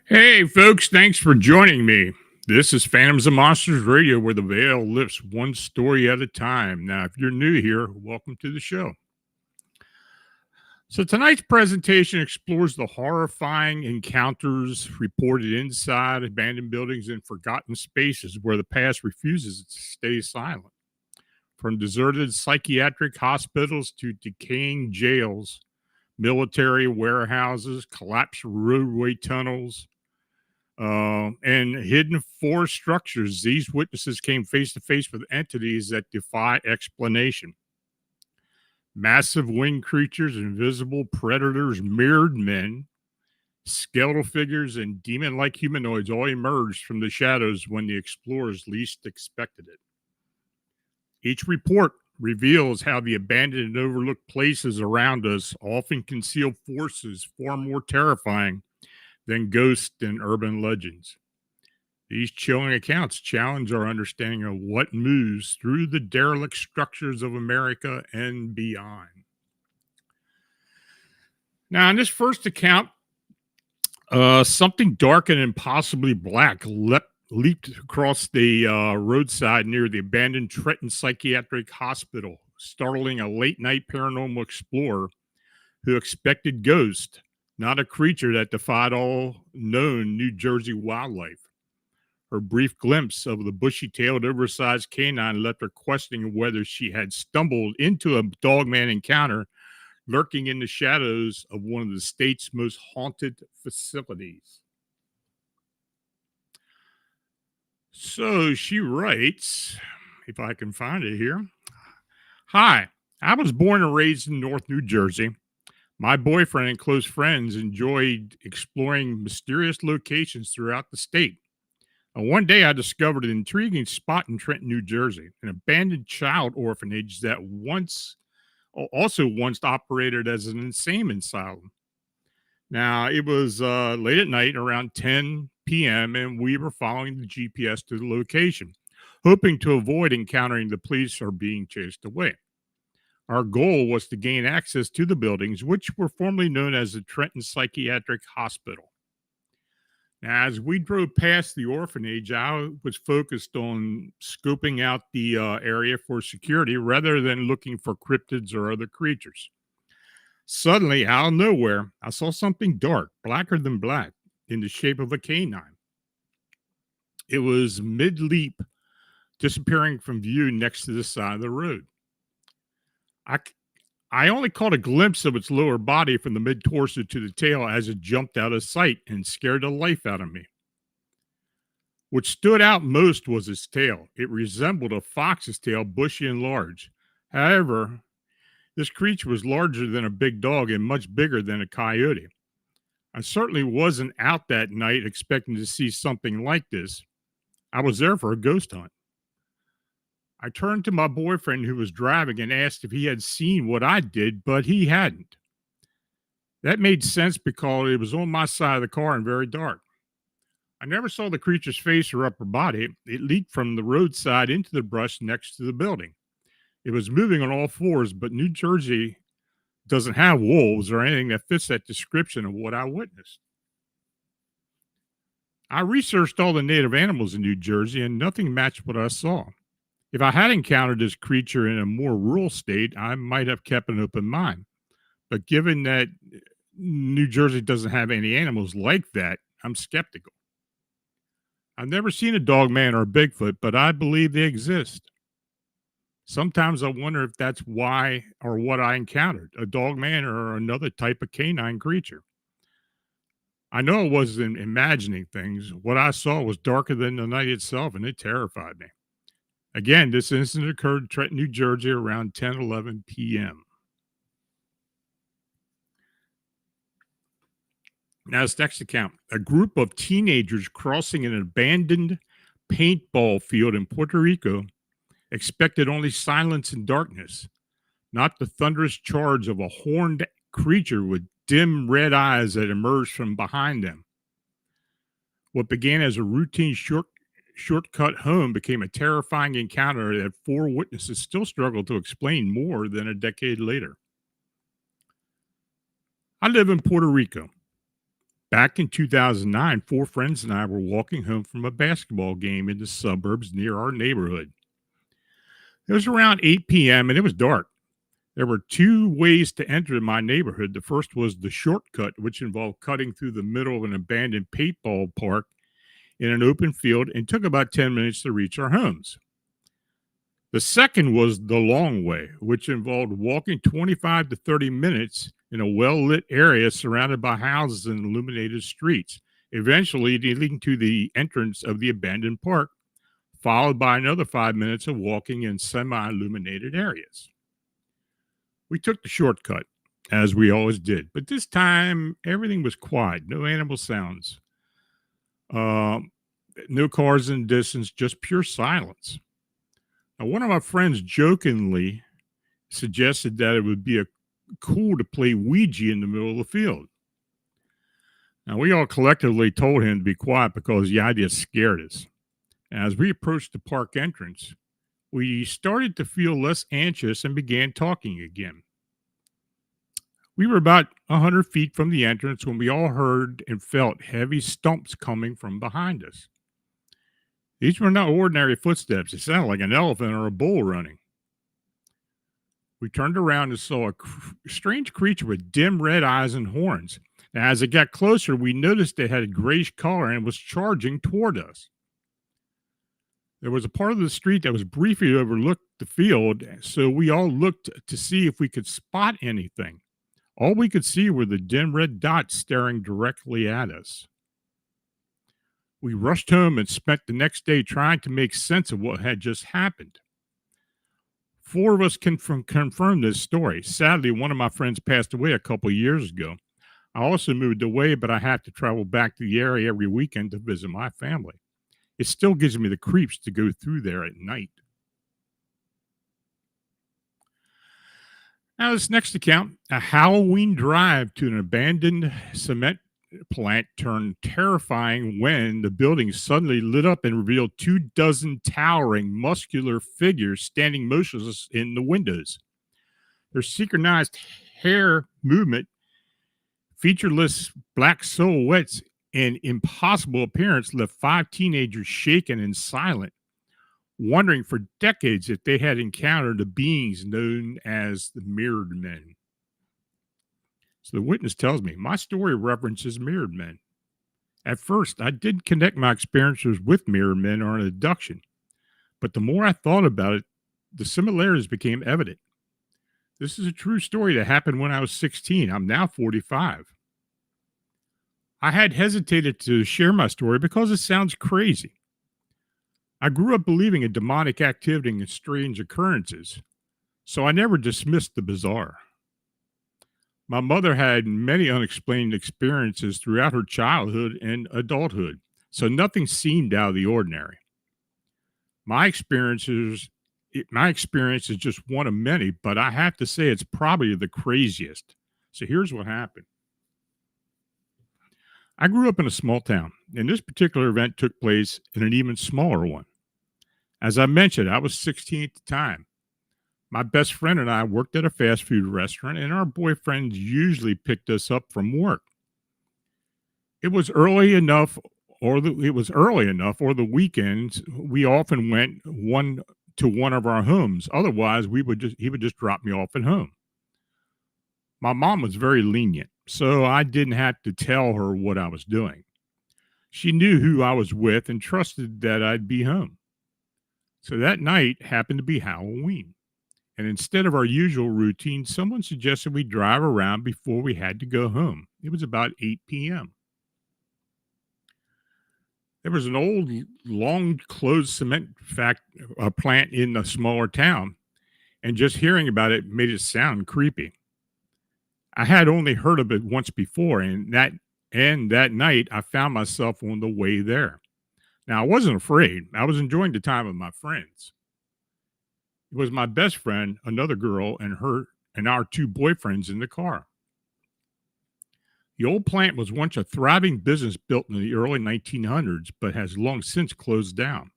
Hey, folks, thanks for joining me. This is Phantoms and Monsters Radio, where the veil lifts one story at a time. Now, if you're new here, welcome to the show. So, tonight's presentation explores the horrifying encounters reported inside abandoned buildings and forgotten spaces where the past refuses to stay silent. From deserted psychiatric hospitals to decaying jails, military warehouses, collapsed roadway tunnels, and hidden forest structures, these witnesses came face to face with entities that defy explanation. Massive winged creatures, invisible predators, mirrored men, skeletal figures, and demon like humanoids all emerged from the shadows when the explorers least expected it. Each report reveals how the abandoned and overlooked places around us often conceal forces far more terrifying than ghosts and urban legends. These chilling accounts challenge our understanding of what moves through the derelict structures of America and beyond. Now, in this first account, something dark and impossibly black leaped across the roadside near the abandoned Trenton Psychiatric Hospital, startling a late-night paranormal explorer who expected ghosts, not a creature that defied all known New Jersey wildlife. Her brief glimpse of the bushy-tailed, oversized canine left her questioning whether she had stumbled into a dogman encounter lurking in the shadows of one of the state's most haunted facilities. So she writes, if I can find it here. Hi, I was born and raised in North New Jersey. My boyfriend and close friends enjoyed exploring mysterious locations throughout the state. One day I discovered an intriguing spot in Trenton, New Jersey, an abandoned child orphanage that once operated as an insane asylum. Now, it was late at night, around 10 p.m., and we were following the GPS to the location, hoping to avoid encountering the police or being chased away. Our goal was to gain access to the buildings, which were formerly known as the Trenton Psychiatric Hospital. Now, as we drove past the orphanage, I was focused on scoping out the area for security rather than looking for cryptids or other creatures. Suddenly, out of nowhere, I saw something dark, blacker than black, in the shape of a canine. It was mid-leap, disappearing from view next to the side of the road. I only caught a glimpse of its lower body from the mid torso to the tail as it jumped out of sight and scared the life out of me. What stood out most was its tail. It resembled a fox's tail, bushy and large. However, this creature was larger than a big dog and much bigger than a coyote. I certainly wasn't out that night expecting to see something like this. I was there for a ghost hunt. I turned to my boyfriend who was driving and asked if he had seen what I did, but he hadn't. That made sense because it was on my side of the car and very dark. I never saw the creature's face or upper body. It leaped from the roadside into the brush next to the building. It was moving on all fours, but New Jersey doesn't have wolves or anything that fits that description of what I witnessed. I researched all the native animals in New Jersey and nothing matched what I saw. If I had encountered this creature in a more rural state, I might have kept an open mind. But given that New Jersey doesn't have any animals like that, I'm skeptical. I've never seen a dog man or a Bigfoot, but I believe they exist. Sometimes I wonder if that's why or what I encountered, a dog man or another type of canine creature. I know I wasn't imagining things. What I saw was darker than the night itself, and it terrified me. Again, this incident occurred in Trenton, New Jersey around 10:11 p.m. Now, this next account. A group of teenagers crossing an abandoned paintball field in Puerto Rico expected only silence and darkness, not the thunderous charge of a horned creature with dim red eyes that emerged from behind them. What began as a routine shortcut home became a terrifying encounter that four witnesses still struggle to explain more than a decade later. I live in Puerto Rico. Back in 2009, four friends and I were walking home from a basketball game in the suburbs near our neighborhood. It was around 8 p.m. and it was dark. There were two ways to enter my neighborhood. The first was the shortcut, which involved cutting through the middle of an abandoned paintball park in an open field and took about 10 minutes to reach our homes. The second was the long way, which involved walking 25 to 30 minutes in a well-lit area surrounded by houses and illuminated streets, eventually leading to the entrance of the abandoned park, followed by another 5 minutes of walking in semi-illuminated areas. We took the shortcut, as we always did, but this time everything was quiet, no animal sounds, no cars in the distance, just pure silence. Now, one of my friends jokingly suggested that it would be cool to play Ouija in the middle of the field. Now, we all collectively told him to be quiet because the idea scared us. As we approached the park entrance, we started to feel less anxious and began talking again. We were about 100 feet from the entrance when we all heard and felt heavy stumps coming from behind us. These were not ordinary footsteps. It sounded like an elephant or a bull running. We turned around and saw a strange creature with dim red eyes and horns. Now, as it got closer, we noticed it had a grayish color and was charging toward us. There was a part of the street that was briefly overlooked the field, so we all looked to see if we could spot anything. All we could see were the dim red dots staring directly at us. We rushed home and spent the next day trying to make sense of what had just happened. Four of us can confirm this story. Sadly, one of my friends passed away a couple of years ago. I also moved away, but I have to travel back to the area every weekend to visit my family. It still gives me the creeps to go through there at night. Now, this next account, a Halloween drive to an abandoned cement plant turned terrifying when the building suddenly lit up and revealed 24 towering, muscular figures standing motionless in the windows. Their synchronized hair movement, featureless black silhouettes, and impossible appearance left five teenagers shaken and silent, wondering for decades if they had encountered the beings known as the mirrored men. So the witness tells me, my story references mirrored men. At first, I did connect my experiences with mirrored men or an abduction, but the more I thought about it, the similarities became evident. This is a true story that happened when I was 16. I'm now 45. I had hesitated to share my story because it sounds crazy. I grew up believing in demonic activity and strange occurrences, so I never dismissed the bizarre. My mother had many unexplained experiences throughout her childhood and adulthood, so nothing seemed out of the ordinary. My experiences my experience is just one of many, but I have to say it's probably the craziest. So here's what happened. I grew up in a small town, and this particular event took place in an even smaller one. As I mentioned, I was 16 at the time. My best friend and I worked at a fast food restaurant, and our boyfriends usually picked us up from work. It was early enough, or the weekends we often went one of our homes. Otherwise, he would just drop me off at home. My mom was very lenient, so I didn't have to tell her what I was doing. She knew who I was with and trusted that I'd be home. So that night happened to be Halloween. And instead of our usual routine, someone suggested we drive around before we had to go home. It was about 8 p.m. There was an old, long closed plant in a smaller town, and just hearing about it made it sound creepy. I had only heard of it once before, and that night I found myself on the way there. Now I wasn't afraid. I was enjoying the time with my friends. It was my best friend, another girl, and our two boyfriends in the car. The old plant was once a thriving business built in the early 1900s, but has long since closed down.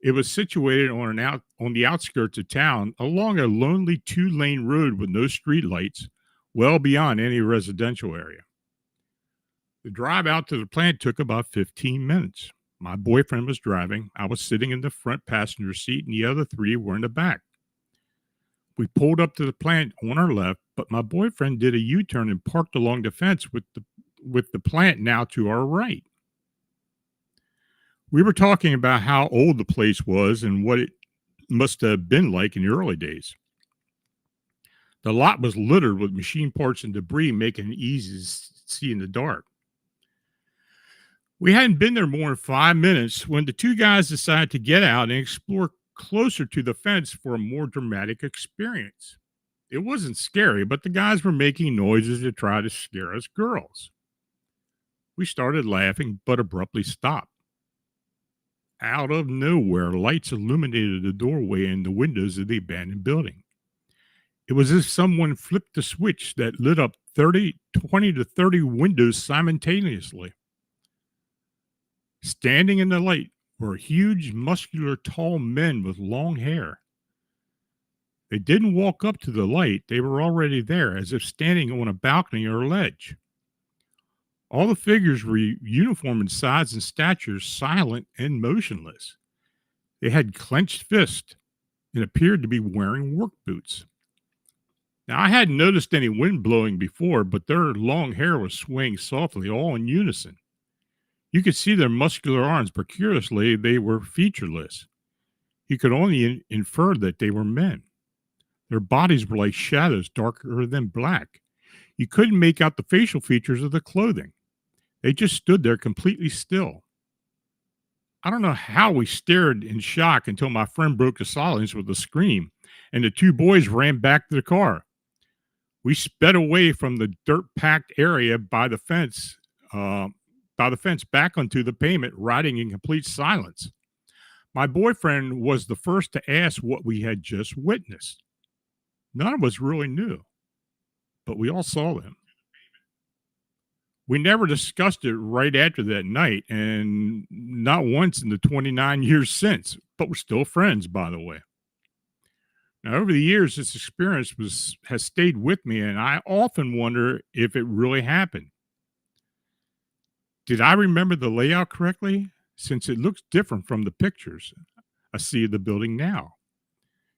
It was situated on the outskirts of town along a lonely two-lane road with no streetlights, well beyond any residential area. The drive out to the plant took about 15 minutes. My boyfriend was driving. I was sitting in the front passenger seat, and the other three were in the back. We pulled up to the plant on our left, but my boyfriend did a U-turn and parked along the fence with the plant now to our right. We were talking about how old the place was and what it must have been like in the early days. The lot was littered with machine parts and debris, making it easy to see in the dark. We hadn't been there more than 5 minutes when the two guys decided to get out and explore closer to the fence for a more dramatic experience. It wasn't scary, but the guys were making noises to try to scare us girls. We started laughing, but abruptly stopped. Out of nowhere, lights illuminated the doorway and the windows of the abandoned building. It was as if someone flipped the switch that lit up 20 to 30 windows simultaneously. Standing in the light were huge, muscular, tall men with long hair. They didn't walk up to the light, they were already there, as if standing on a balcony or ledge. All the figures were uniform in size and stature, silent and motionless. They had clenched fists and appeared to be wearing work boots. Now, I hadn't noticed any wind blowing before, but their long hair was swaying softly, all in unison. You could see their muscular arms, but curiously, they were featureless. You could only infer that they were men. Their bodies were like shadows, darker than black. You couldn't make out the facial features of the clothing. They just stood there completely still. I don't know how we stared in shock until my friend broke the silence with a scream, and the two boys ran back to the car. We sped away from the dirt-packed area by the fence back onto the pavement, riding in complete silence. My boyfriend was the first to ask what we had just witnessed. None of us really knew, but we all saw them. We never discussed it right after that night, and not once in the 29 years since, but we're still friends, by the way. Now, over the years, this experience has stayed with me, and I often wonder if it really happened. Did I remember the layout correctly? Since it looks different from the pictures I see of the building now.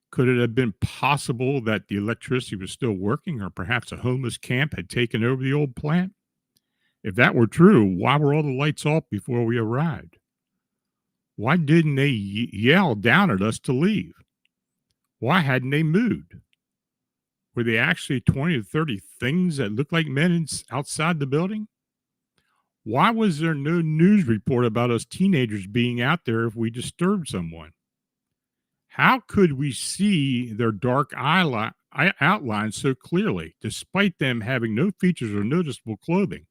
Could it have been possible that the electricity was still working, or perhaps a homeless camp had taken over the old plant? If that were true, why were all the lights off before we arrived? Why didn't they yell down at us to leave? Why hadn't they moved? Were they actually 20 to 30 things that looked like men outside the building? Why was there no news report about us teenagers being out there if we disturbed someone? How could we see their dark outlines so clearly, despite them having no features or noticeable clothing,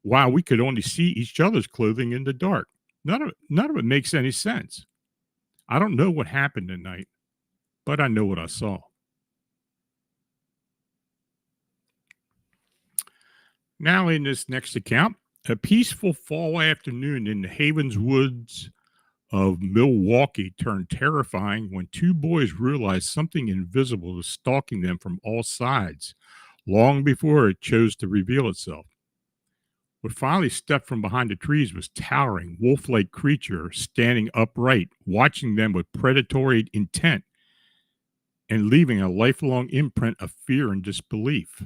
while we could only see each other's clothing in the dark? None of it makes any sense. I don't know what happened tonight, but I know what I saw. Now, in this next account, a peaceful fall afternoon in the Havens Woods of Milwaukee turned terrifying when two boys realized something invisible was stalking them from all sides long before it chose to reveal itself. What finally stepped from behind the trees was towering, wolf-like creature standing upright, watching them with predatory intent and leaving a lifelong imprint of fear and disbelief.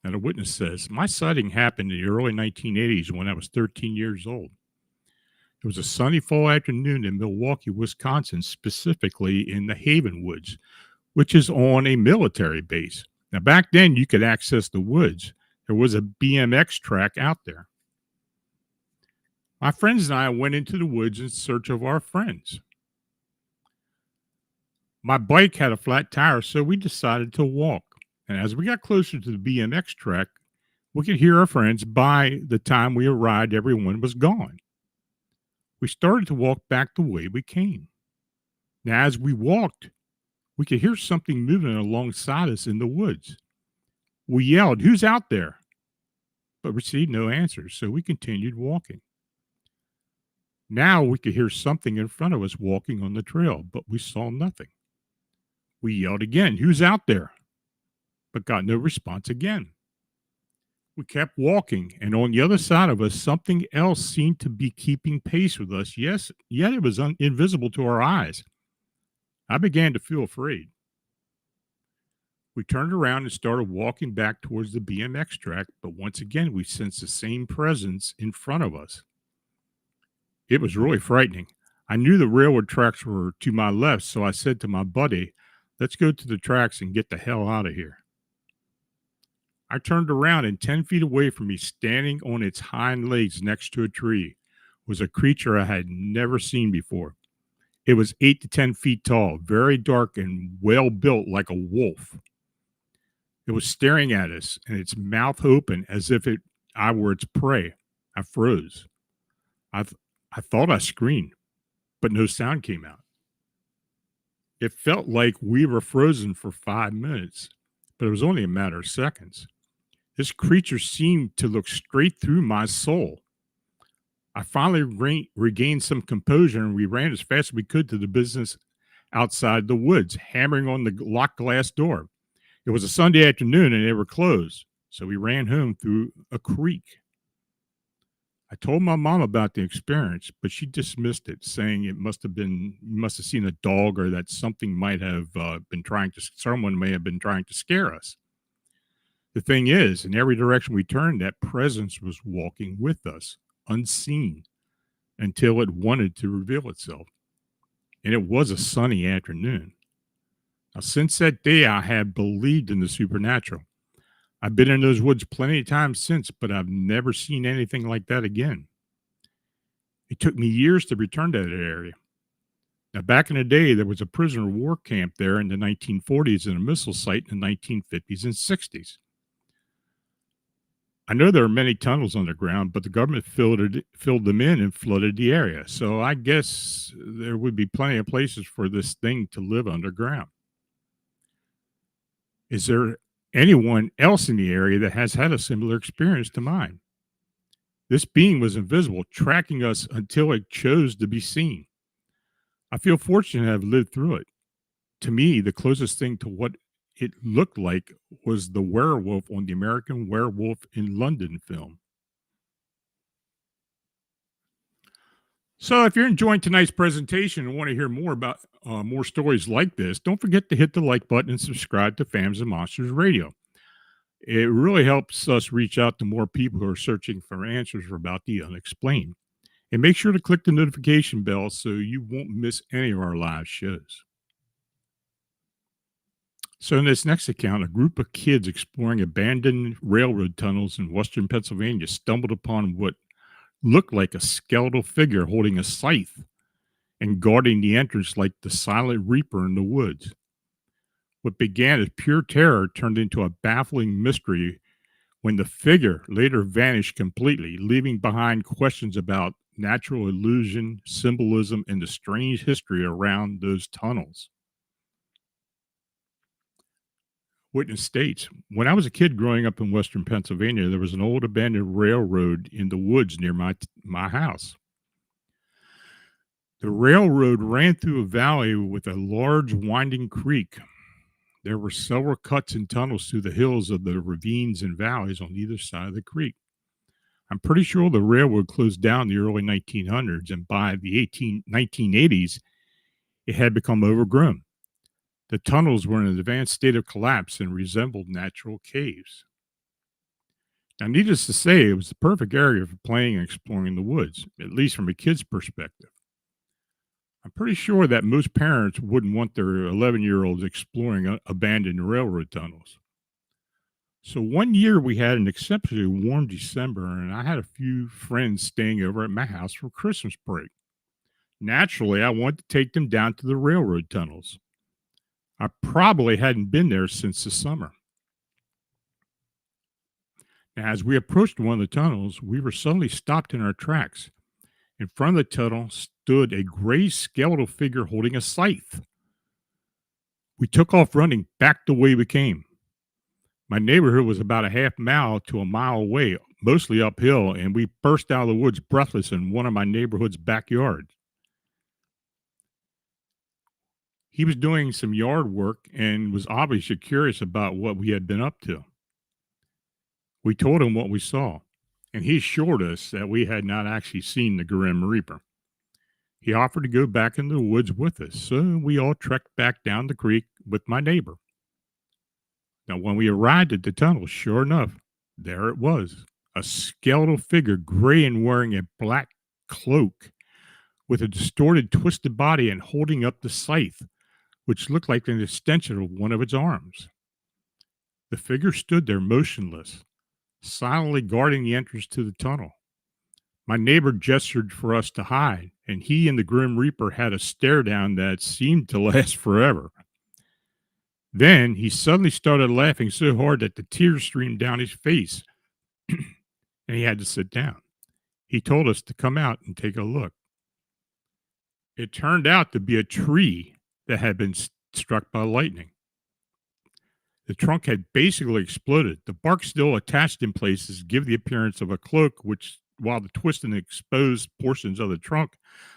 Now, the witness says, my sighting happened in the early 1980s when I was 13 years old. It was a sunny fall afternoon in Milwaukee, Wisconsin, specifically in the Haven Woods, which is on a military base. Now, back then, you could access the woods. There was a BMX track out there. My friends and I went into the woods in search of our friends. My bike had a flat tire, so we decided to walk. And as we got closer to the BMX track, we could hear our friends. By the time we arrived, everyone was gone. We started to walk back the way we came. Now, as we walked, we could hear something moving alongside us in the woods. We yelled, "Who's out there?" but received no answers, so we continued walking. Now we could hear something in front of us walking on the trail, but we saw nothing. We yelled again, "Who's out there?" but got no response again. We kept walking, and on the other side of us, something else seemed to be keeping pace with us. Yes, yet it was invisible to our eyes. I began to feel afraid. We turned around and started walking back towards the BMX track, but once again, we sensed the same presence in front of us. It was really frightening. I knew the railroad tracks were to my left, so I said to my buddy, "Let's go to the tracks and get the hell out of here." I turned around, and 10 feet away from me, standing on its hind legs next to a tree, was a creature I had never seen before. It was 8 to 10 feet tall, very dark and well built like a wolf. It was staring at us, and its mouth open as if I were its prey. I froze. I thought I screamed, but no sound came out. It felt like we were frozen for 5 minutes, but it was only a matter of seconds. This creature seemed to look straight through my soul. I finally regained some composure, and we ran as fast as we could to the business outside the woods, hammering on the locked glass door. It was a Sunday afternoon, and they were closed, so we ran home through a creek. I told my mom about the experience, but she dismissed it, saying you must have seen a dog, or that someone may have been trying to scare us. The thing is, in every direction we turned, that presence was walking with us, unseen, until it wanted to reveal itself. And it was a sunny afternoon. Now, since that day, I have believed in the supernatural. I've been in those woods plenty of times since, but I've never seen anything like that again. It took me years to return to that area. Now, back in the day, there was a prisoner of war camp there in the 1940s and a missile site in the 1950s and 60s. I know there are many tunnels underground, but the government filled them in and flooded the area. So I guess there would be plenty of places for this thing to live underground. Is there anyone else in the area that has had a similar experience to mine? This being was invisible, tracking us until it chose to be seen. I feel fortunate to have lived through it. To me, the closest thing to what it looked like was the werewolf on the American Werewolf in London film. So, if you're enjoying tonight's presentation and want to hear more about more stories like this, don't forget to hit the like button and subscribe to Fams and Monsters Radio. It really helps us reach out to more people who are searching for answers about the unexplained. And make sure to click the notification bell so you won't miss any of our live shows. So, in this next account, a group of kids exploring abandoned railroad tunnels in western Pennsylvania stumbled upon what looked like a skeletal figure holding a scythe and guarding the entrance like the silent reaper in the woods. What began as pure terror turned into a baffling mystery when the figure later vanished completely, leaving behind questions about natural illusion, symbolism, and the strange history around those tunnels. Witness states, when I was a kid growing up in western Pennsylvania, there was an old abandoned railroad in the woods near my house. The railroad ran through a valley with a large winding creek. There were several cuts and tunnels through the hills of the ravines and valleys on either side of the creek. I'm pretty sure the railroad closed down in the early 1900s, and by the 1980s, it had become overgrown. The tunnels were in an advanced state of collapse and resembled natural caves. Now, needless to say, it was the perfect area for playing and exploring the woods, at least from a kid's perspective. I'm pretty sure that most parents wouldn't want their 11-year-olds exploring abandoned railroad tunnels. So one year we had an exceptionally warm December, and I had a few friends staying over at my house for Christmas break. Naturally, I wanted to take them down to the railroad tunnels. I probably hadn't been there since the summer. Now, as we approached one of the tunnels, we were suddenly stopped in our tracks. In front of the tunnel stood a gray skeletal figure holding a scythe. We took off running back the way we came. My neighborhood was about a half mile to a mile away, mostly uphill, and we burst out of the woods breathless in one of my neighborhood's backyards. He was doing some yard work and was obviously curious about what we had been up to. We told him what we saw, and he assured us that we had not actually seen the Grim Reaper. He offered to go back into the woods with us, so we all trekked back down the creek with my neighbor. Now, when we arrived at the tunnel, sure enough, there it was, a skeletal figure, gray and wearing a black cloak, with a distorted, twisted body and holding up the scythe, which looked like an extension of one of its arms. The figure stood there motionless, silently guarding the entrance to the tunnel. My neighbor gestured for us to hide, and he and the Grim Reaper had a stare down that seemed to last forever. Then he suddenly started laughing so hard that the tears streamed down his face, and he had to sit down. He told us to come out and take a look. It turned out to be a tree that had been struck by lightning. The trunk had basically exploded. The bark still attached in places give the appearance of a cloak, which, while the twisted and exposed portions of the trunk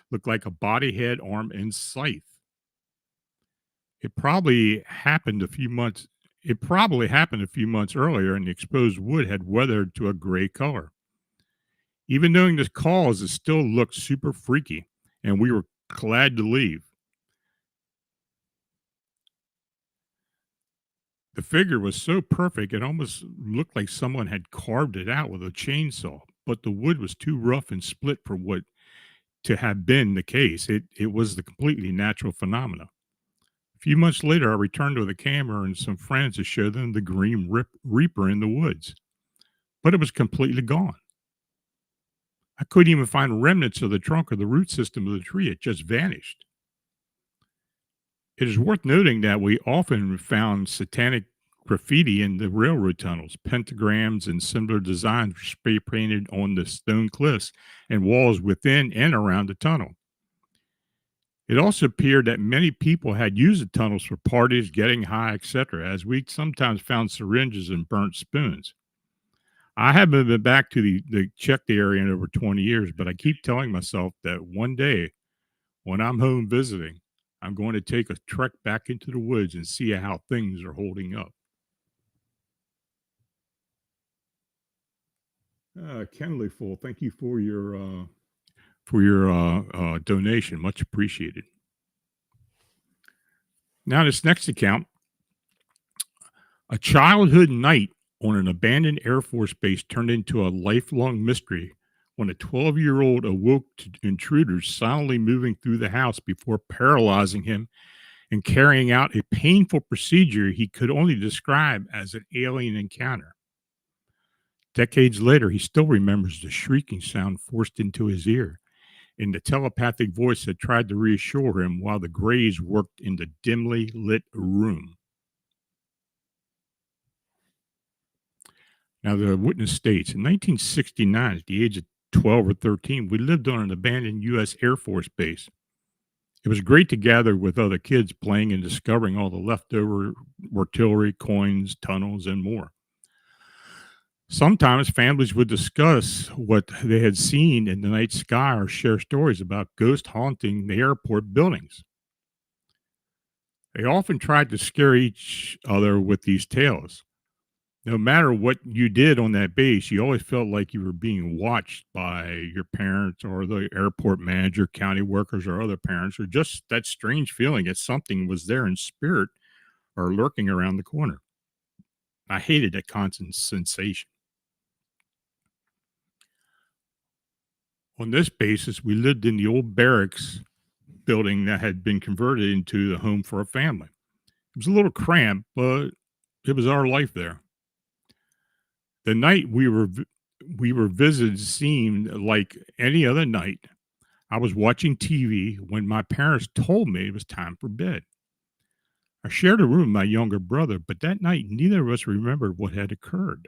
looked like a body, head, arm, and scythe. It probably happened a few months earlier, and the exposed wood had weathered to a gray color. Even knowing the cause, it still looked super freaky, and we were glad to leave. The figure was so perfect, it almost looked like someone had carved it out with a chainsaw, but the wood was too rough and split for what to have been the case. It was the completely natural phenomena. A few months later, I returned with a camera and some friends to show them the Green Reaper in the woods, but it was completely gone. I couldn't even find remnants of the trunk or the root system of the tree. It just vanished. It is worth noting that we often found satanic graffiti in the railroad tunnels. Pentagrams and similar designs were spray painted on the stone cliffs and walls within and around the tunnel. It also appeared that many people had used the tunnels for parties, getting high, etc., as we sometimes found syringes and burnt spoons. I haven't been back to the checked area in over 20 years, but I keep telling myself that one day when I'm home visiting, I'm going to take a trek back into the woods and see how things are holding up. Kenley Full, thank you for your donation. Much appreciated. Now, this next account, a childhood night on an abandoned Air Force base turned into a lifelong mystery when a 12-year-old awoke to intruders silently moving through the house before paralyzing him and carrying out a painful procedure he could only describe as an alien encounter. Decades later, he still remembers the shrieking sound forced into his ear and the telepathic voice that tried to reassure him while the Greys worked in the dimly lit room. Now, the witness states in 1969, at the age of 12 or 13, we lived on an abandoned U.S. Air Force base. It was great to gather with other kids playing and discovering all the leftover artillery, coins, tunnels, and more. Sometimes families would discuss what they had seen in the night sky or share stories about ghosts haunting the airport buildings. They often tried to scare each other with these tales. No matter what you did on that base, you always felt like you were being watched by your parents or the airport manager, county workers, or other parents, or just that strange feeling that something was there in spirit or lurking around the corner. I hated that constant sensation. On this basis, we lived in the old barracks building that had been converted into a home for a family. It was a little cramped, but it was our life there. The night we were visited seemed like any other night. I was watching TV when my parents told me it was time for bed. I shared a room with my younger brother, but that night neither of us remembered what had occurred.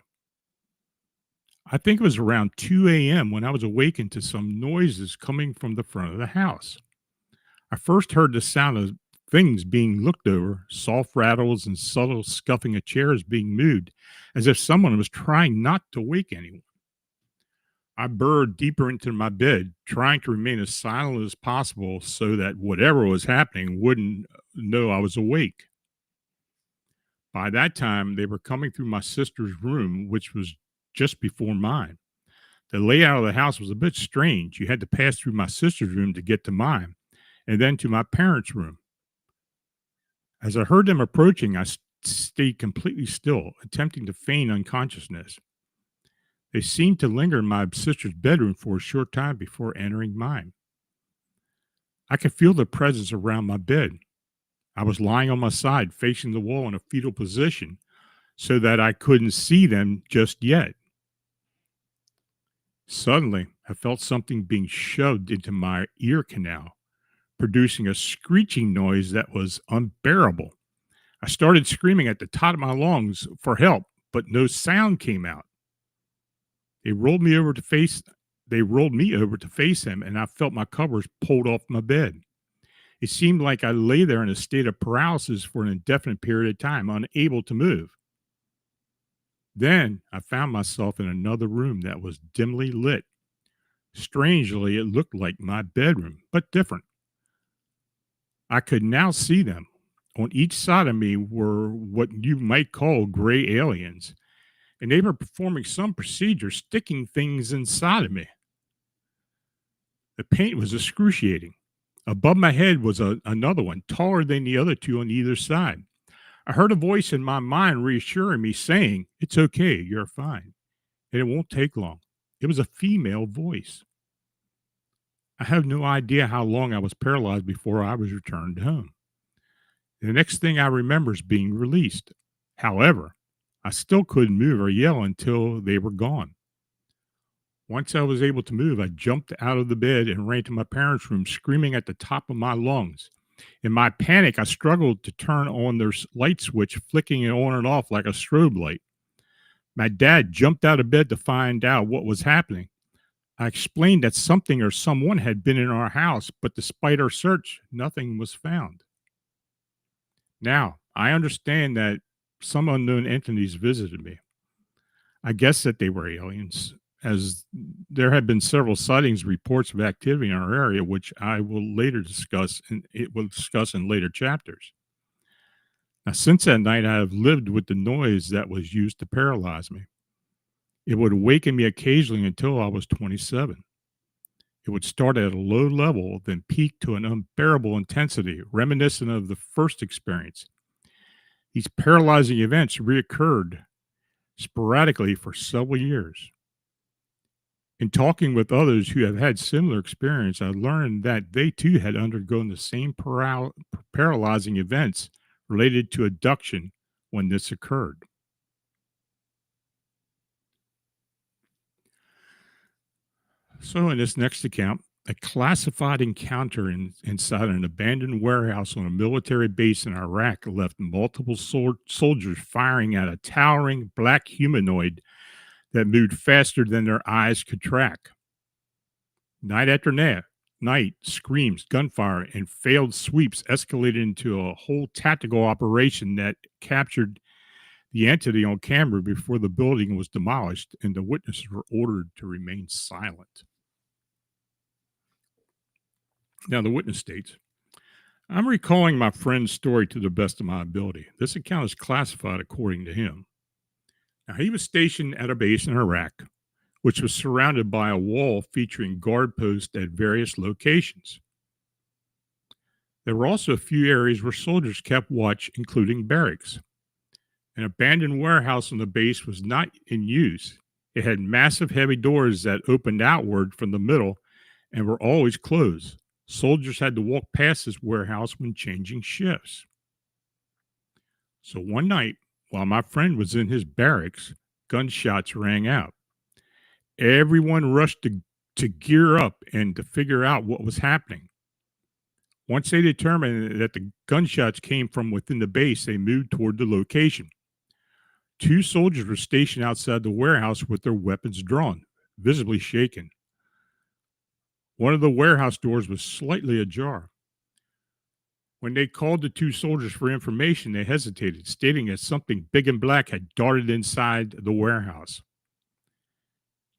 I think it was around 2 a.m. when I was awakened to some noises coming from the front of the house. I first heard the sound of things being looked over, soft rattles and subtle scuffing of chairs being moved, as if someone was trying not to wake anyone. I burrowed deeper into my bed, trying to remain as silent as possible so that whatever was happening wouldn't know I was awake. By that time, they were coming through my sister's room, which was just before mine. The layout of the house was a bit strange. You had to pass through my sister's room to get to mine, and then to my parents' room. As I heard them approaching, I stayed completely still, attempting to feign unconsciousness. They seemed to linger in my sister's bedroom for a short time before entering mine. I could feel their presence around my bed. I was lying on my side, facing the wall in a fetal position, so that I couldn't see them just yet. Suddenly, I felt something being shoved into my ear canal, producing a screeching noise that was unbearable. I started screaming at the top of my lungs for help, but no sound came out. They rolled me over to face they rolled me over to face him, and I felt my covers pulled off my bed. It seemed like I lay there in a state of paralysis for an indefinite period of time, unable to move. Then I found myself in another room that was dimly lit. Strangely, it looked like my bedroom, but different. I could now see them. On each side of me were what you might call gray aliens, and they were performing some procedure, sticking things inside of me. The pain was excruciating. Above my head was another one, taller than the other two on either side. I heard a voice in my mind reassuring me, saying, "It's okay, you're fine, and it won't take long." It was a female voice. I have no idea how long I was paralyzed before I was returned home. The next thing I remember is being released. However, I still couldn't move or yell until they were gone. Once I was able to move, I jumped out of the bed and ran to my parents' room, screaming at the top of my lungs. In my panic, I struggled to turn on their light switch, flicking it on and off like a strobe light. My dad jumped out of bed to find out what was happening. I explained that something or someone had been in our house, but despite our search, nothing was found. Now, I understand that some unknown entities visited me. I guess that they were aliens, as there have been several sightings, reports of activity in our area, which I will later discuss, and it will discuss in later chapters. Now, since that night, I have lived with the noise that was used to paralyze me. It would awaken me occasionally until I was 27. It would start at a low level, then peak to an unbearable intensity, reminiscent of the first experience. These paralyzing events reoccurred sporadically for several years. In talking with others who have had similar experience, I learned that they too had undergone the same paralyzing events related to abduction when this occurred. So, in this next account, a classified encounter inside an abandoned warehouse on a military base in Iraq left multiple soldiers firing at a towering black humanoid that moved faster than their eyes could track. Night after night, screams, gunfire, and failed sweeps escalated into a whole tactical operation that captured the entity on camera before the building was demolished and the witnesses were ordered to remain silent. Now, the witness states, I'm recalling my friend's story to the best of my ability. This account is classified according to him. Now, he was stationed at a base in Iraq, which was surrounded by a wall featuring guard posts at various locations. There were also a few areas where soldiers kept watch, including barracks. An abandoned warehouse on the base was not in use. It had massive heavy doors that opened outward from the middle and were always closed. Soldiers had to walk past this warehouse when changing shifts. So one night, while my friend was in his barracks, gunshots rang out. Everyone rushed to gear up and to figure out what was happening. Once they determined that the gunshots came from within the base, they moved toward the location. Two soldiers were stationed outside the warehouse with their weapons drawn, visibly shaken. One of the warehouse doors was slightly ajar. When they called the two soldiers for information, they hesitated, stating that something big and black had darted inside the warehouse.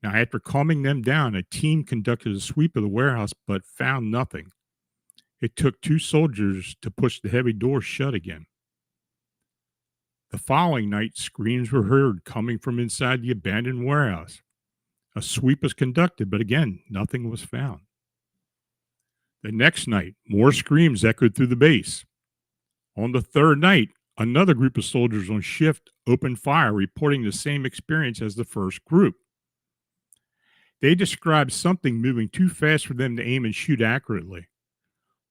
Now, after calming them down, a team conducted a sweep of the warehouse but found nothing. It took two soldiers to push the heavy door shut again. The following night, screams were heard coming from inside the abandoned warehouse. A sweep was conducted, but again, nothing was found. The next night, more screams echoed through the base. On the third night, another group of soldiers on shift opened fire, reporting the same experience as the first group. They described something moving too fast for them to aim and shoot accurately.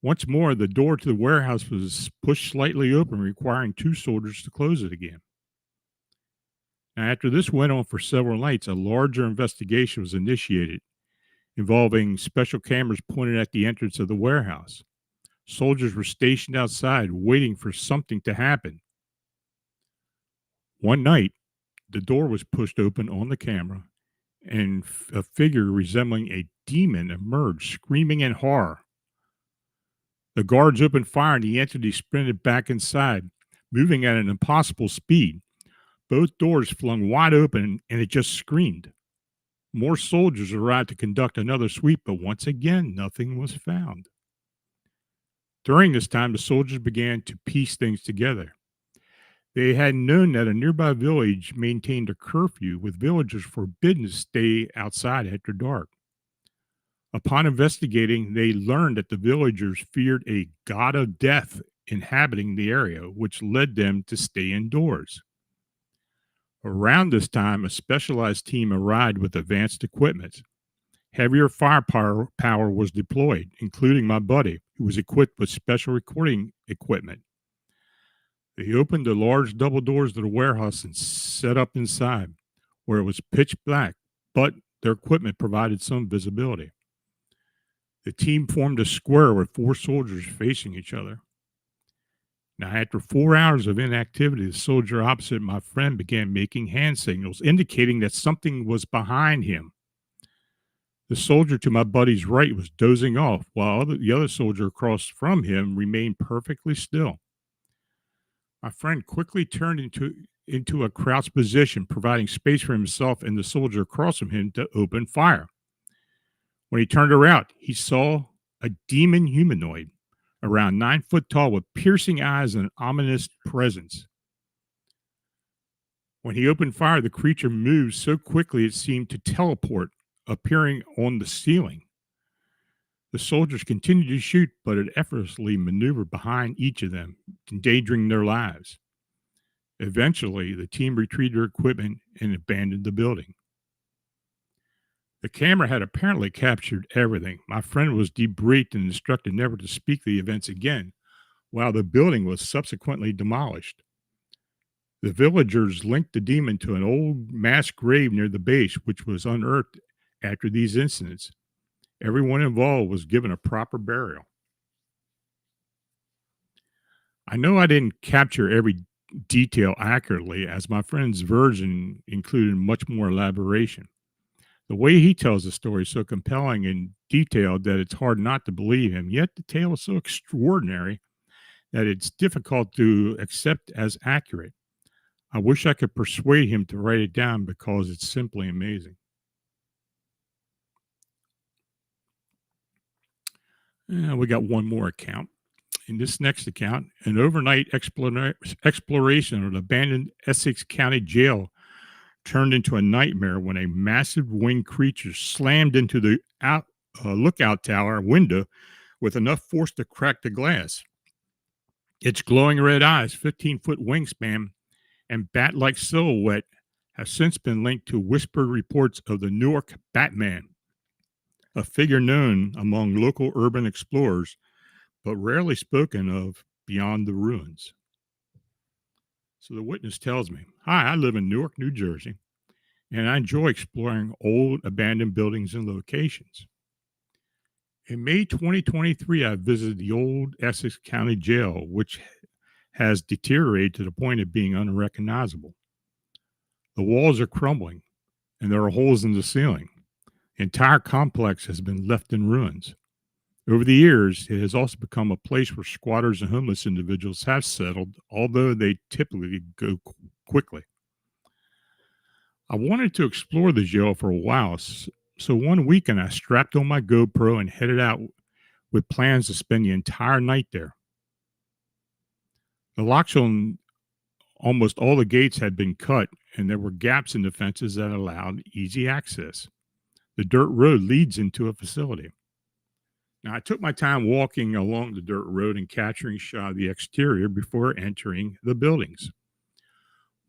Once more, the door to the warehouse was pushed slightly open, requiring two soldiers to close it again. Now, after this went on for several nights, a larger investigation was initiated, involving special cameras pointed at the entrance of the warehouse. Soldiers were stationed outside, waiting for something to happen. One night, the door was pushed open on the camera, and a figure resembling a demon emerged, screaming in horror. The guards opened fire and the entity sprinted back inside, moving at an impossible speed. Both doors flung wide open and it just screamed. More soldiers arrived to conduct another sweep, but once again, nothing was found. During this time, the soldiers began to piece things together. They had known that a nearby village maintained a curfew, with villagers forbidden to stay outside after dark. Upon investigating, they learned that the villagers feared a god of death inhabiting the area, which led them to stay indoors. Around this time, a specialized team arrived with advanced equipment. Heavier firepower was deployed, including my buddy, who was equipped with special recording equipment. They opened the large double doors to the warehouse and set up inside, where it was pitch black, but their equipment provided some visibility. The team formed a square with four soldiers facing each other. Now, after 4 hours of inactivity, the soldier opposite my friend began making hand signals, indicating that something was behind him. The soldier to my buddy's right was dozing off, while the other soldier across from him remained perfectly still. My friend quickly turned into a crouched position, providing space for himself and the soldier across from him to open fire. When he turned around, he saw a demon humanoid around 9 foot tall with piercing eyes and an ominous presence. When he opened fire, the creature moved so quickly it seemed to teleport, appearing on the ceiling. The soldiers continued to shoot, but it effortlessly maneuvered behind each of them, endangering their lives. Eventually, the team retrieved their equipment and abandoned the building. The camera had apparently captured everything. My friend was debriefed and instructed never to speak the events again, while the building was subsequently demolished. The villagers linked the demon to an old mass grave near the base, which was unearthed after these incidents. Everyone involved was given a proper burial. I know I didn't capture every detail accurately, as my friend's version included much more elaboration. The way he tells the story is so compelling and detailed that it's hard not to believe him, yet the tale is so extraordinary that it's difficult to accept as accurate. I wish I could persuade him to write it down because it's simply amazing. We got one more account. In this next account, an overnight exploration of an abandoned Essex County jail turned into a nightmare when a massive winged creature slammed into the lookout tower window with enough force to crack the glass. Its glowing red eyes, 15-foot wingspan, and bat like silhouette have since been linked to whispered reports of the Newark Batman, a figure known among local urban explorers, but rarely spoken of beyond the ruins. So the witness tells me, "Hi, I live in Newark, New Jersey, and I enjoy exploring old abandoned buildings and locations. In May 2023, I visited the old Essex County Jail, which has deteriorated to the point of being unrecognizable. The walls are crumbling, and there are holes in the ceiling. The entire complex has been left in ruins. Over the years, it has also become a place where squatters and homeless individuals have settled, although they typically go quickly. I wanted to explore the jail for a while, so one weekend I strapped on my GoPro and headed out with plans to spend the entire night there. The locks on almost all the gates had been cut, and there were gaps in the fences that allowed easy access. The dirt road leads into a facility. Now, I took my time walking along the dirt road and capturing a shot of the exterior before entering the buildings.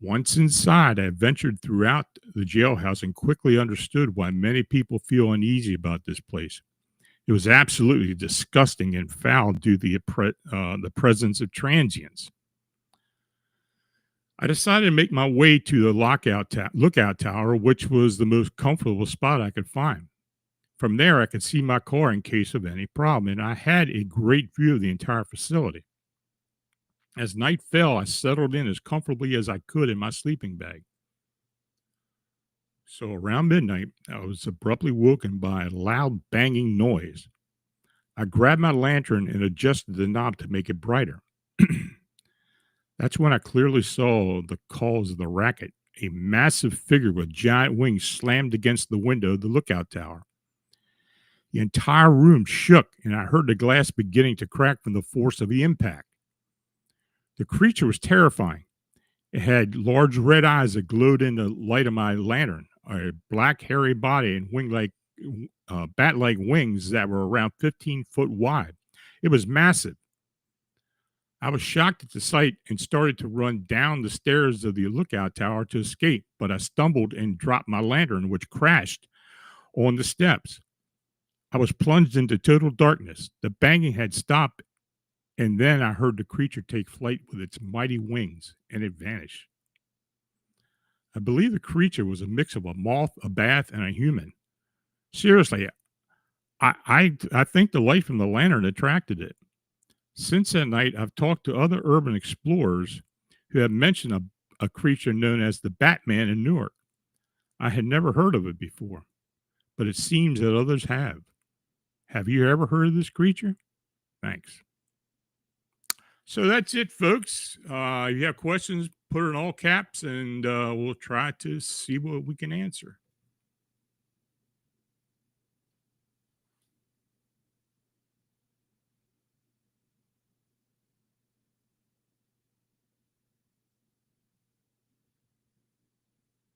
Once inside, I ventured throughout the jailhouse and quickly understood why many people feel uneasy about this place. It was absolutely disgusting and foul due to the presence of transients. I decided to make my way to the lookout tower, which was the most comfortable spot I could find. From there, I could see my car in case of any problem, and I had a great view of the entire facility. As night fell, I settled in as comfortably as I could in my sleeping bag. So around midnight, I was abruptly woken by a loud banging noise. I grabbed my lantern and adjusted the knob to make it brighter. That's when I clearly saw the cause of the racket. A massive figure with giant wings slammed against the window of the lookout tower. The entire room shook, and I heard the glass beginning to crack from the force of the impact. The creature was terrifying. It had large red eyes that glowed in the light of my lantern, a black, hairy body, and bat like wings that were around 15 foot wide. It was massive. I was shocked at the sight and started to run down the stairs of the lookout tower to escape, but I stumbled and dropped my lantern, which crashed on the steps. I was plunged into total darkness. The banging had stopped, and then I heard the creature take flight with its mighty wings, and it vanished. I believe the creature was a mix of a moth, a bat, and a human. Seriously, I think the light from the lantern attracted it. Since that night, I've talked to other urban explorers who have mentioned a creature known as the Batman in Newark. I had never heard of it before, but it seems that others have. Have you ever heard of this creature? Thanks. So that's it, folks. If you have questions, put it in all caps, and we'll try to see what we can answer.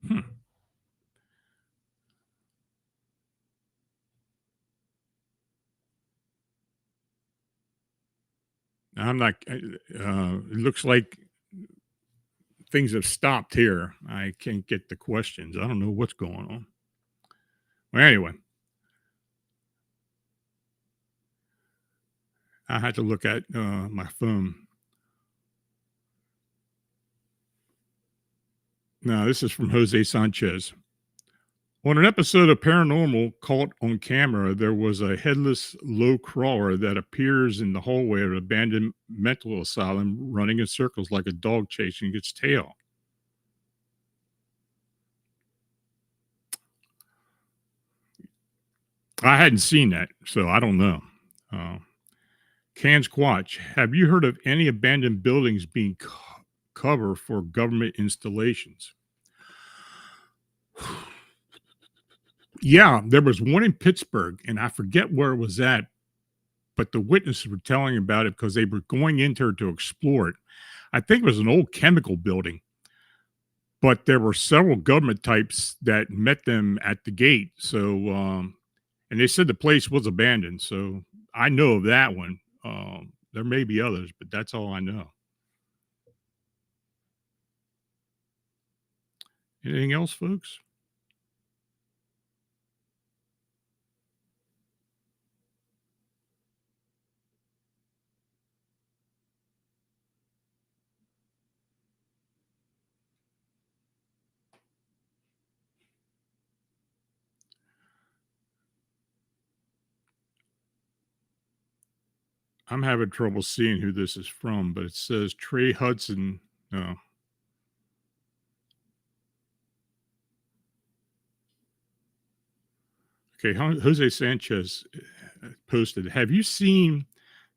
Hmm. I'm not. It looks like things have stopped here. I can't get the questions. I don't know what's going on. Well, anyway, I had to look at my phone. Now, this is from Jose Sanchez. On an episode of Paranormal caught on camera, there was a headless low crawler that appears in the hallway of an abandoned mental asylum running in circles like a dog chasing its tail. I hadn't seen that, so I don't know. Uh, Can Squatch, have you heard of any abandoned buildings being cover for government installations? Yeah, there was one in Pittsburgh, and I forget where it was at, but the witnesses were telling about it because they were going into it to explore it. I think it was an old chemical building, but there were several government types that met them at the gate. So, and they said the place was abandoned. So I know of that one. There may be others, but that's all I know. Anything else, folks? I'm having trouble seeing who this is from, but it says Trey Hudson. No. Okay, Jose Sanchez posted, have you seen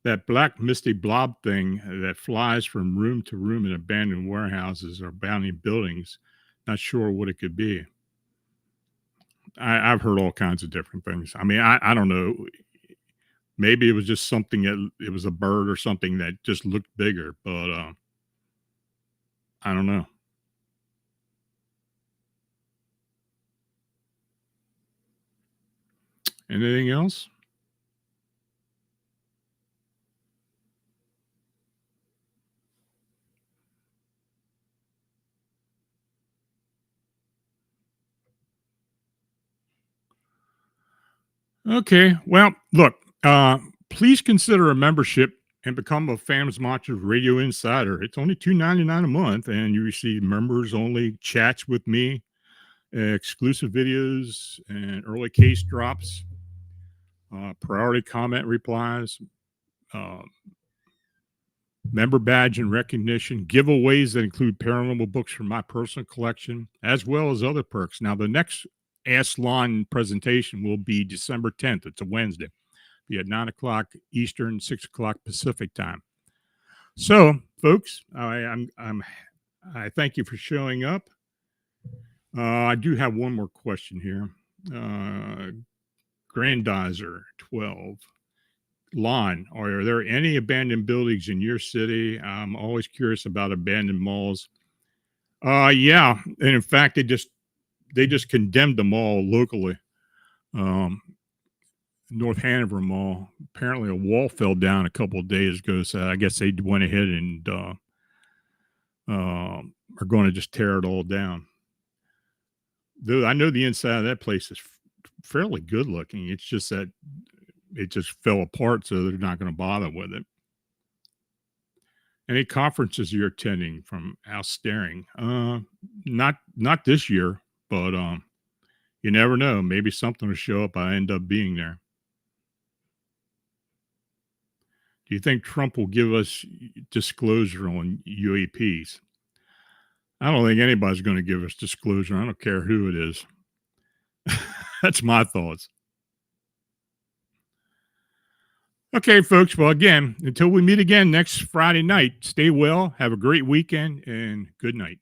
that black misty blob thing that flies from room to room in abandoned warehouses or abandoned buildings? Not sure what it could be. I've heard all kinds of different things. I mean, I don't know. Maybe it was just something that it was a bird or something that just looked bigger, but I don't know. Anything else? Okay. Well, look, please consider a membership and become a Fams Monsters Radio Insider. It's only $2.99 a month, and you receive members only chats with me, exclusive videos, and early case drops, priority comment replies, uh, member badge and recognition, giveaways that include paranormal books from my personal collection, as well as other perks. Now, the next Ask Lon presentation will be December 10th. It's a Wednesday. Be at 9 o'clock Eastern, 6 o'clock Pacific time. So, folks, I thank you for showing up. I do have one more question here. Grandizer 12. Lon, are there any abandoned buildings in your city? I'm always curious about abandoned malls. Yeah, and in fact, they just condemned the mall locally. North Hanover Mall. Apparently, a wall fell down a couple of days ago, so I guess they went ahead and are going to just tear it all down. Though I know the inside of that place is fairly good looking. It's just that it just fell apart, so they're not going to bother with it. Any conferences you're attending from Al Staring? Not this year, but you never know. Maybe something will show up. I end up being there. Do you think Trump will give us disclosure on UAPs? I don't think anybody's going to give us disclosure. I don't care who it is. That's my thoughts. Okay, folks. Well, again, until we meet again next Friday night, stay well, have a great weekend, and good night.